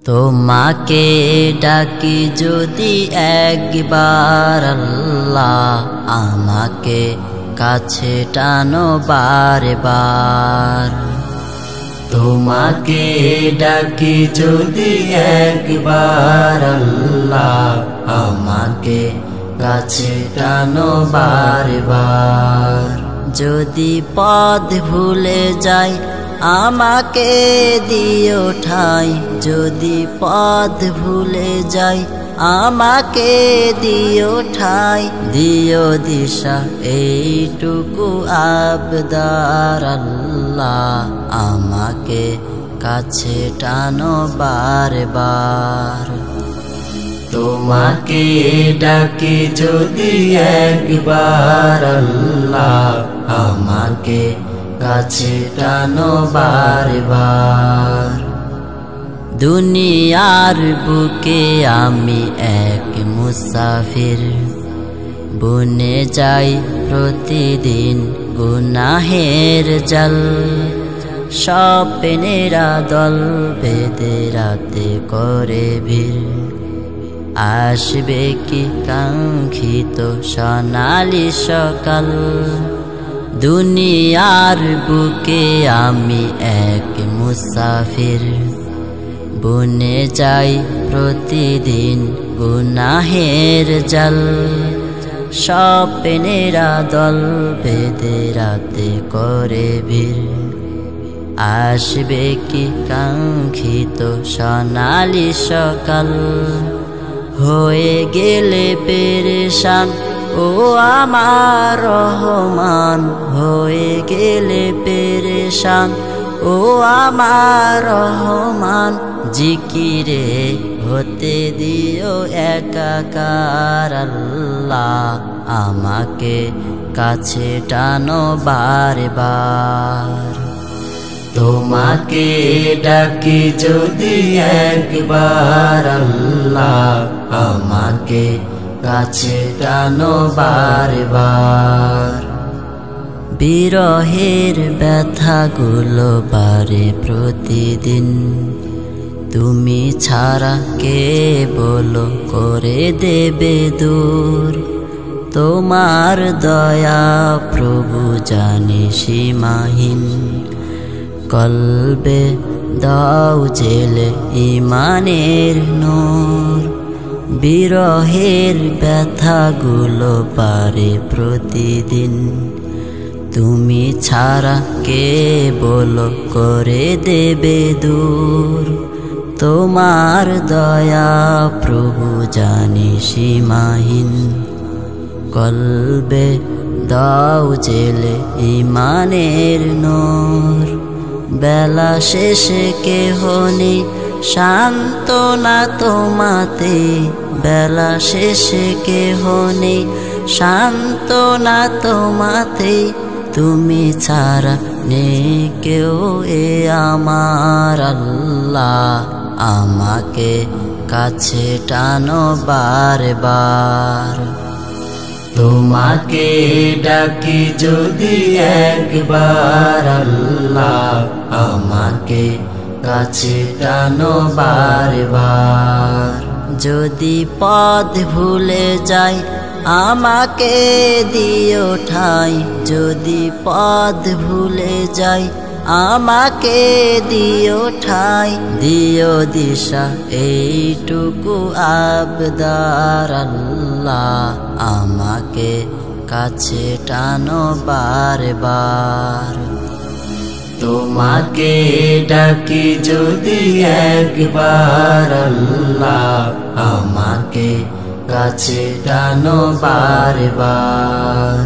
তোমাকে ডাকি যদি একবার আল্লাহ, আমাকে কাছে টানো বারে বার। তোমাকে ডাকি যদি একবার আল্লাহ, আমাকে কাছে টানো বারে বার। যদি পথ ভুলে যাই আমাকে দিও ঠাই, যদি পথ ভুলে যাই আমাকে দিও ঠাই। দিও দিশা এইটুকু আবদার আল্লাহ, আমাকে কাছে টানো বারে বার। তোমাকে ডাকি যদি একবার আল্লাহ, আমাকে কাছে টানো বারে বার। দুনিয়ার বুকে আমি এক মুসাফির, বনে যাই প্রতিদিন গুনাহের জাল। স্বপ্নেরা দল বেঁধে রাতে করে ভিড়, আসবে কি কাঙ্ক্ষিত সোনালি সকাল। দুনিয়ার বুকে আমি এক মুসাফির, বনে যাই প্রতিদিন গুনাহের জাল। স্বপ্নেরা দল বেঁধে রাতে করে ভিড়, আসবে কি কাঙ্ক্ষিত সোনালি সকাল। হয়ে গেলে পেরেশান ও আমার রহমান, হয়ে গেলে পেরেশান ও আমার রহমান। জিকিরে হতে দিও একাকার আল্লাহ, আমাকে কাছে টানো বারে বার। তোমাকে ডাকি যদি একবার আল্লাহ, আমাকে কাছে টানো বারে বার। বিরহের ব্যথাগুলো বারে প্রতিদিন, তুমি ছাড়া কে বলো করে দেবে দূর। তোমার দয়া প্রভু জানি সীমাহীন, কলবে দাও জেলে ইমানের নূর। বিরহের ব্যথাগুলো পারে প্রতিদিন, তুমি ছাড়া কে বলো করে দেবে দূর। তোমার দয়া প্রভু জানি সীমাহীন, কলবে দাও জেলে ইমানের নূর। বেলা শেষে কেহ নেই সান্ত্বনা তোমাতে, বেলা শেষে কেহ নেই সান্ত্বনা তোমাতে। তুমি ছাড়া নেই কেউ এ আমার আল্লাহ, আমাকে কাছে টানো বারে বার। তোমাকে ডাকি যদি একবার আল্লাহ, আমাকে কাছে টানো বারে বার। যদি পথ ভুলে যাই আমাকে দিও ঠাই, যদি পথ ভুলে যাই আমাকে দিও ঠাই। দিও দিশা এইটুকু আবদার আল্লাহ, আমাকে কাছে টানো বারে বার। তোমাকে ডাকি যদি একবার আল্লাহ, আমাকে কাছে টানো বারে বার।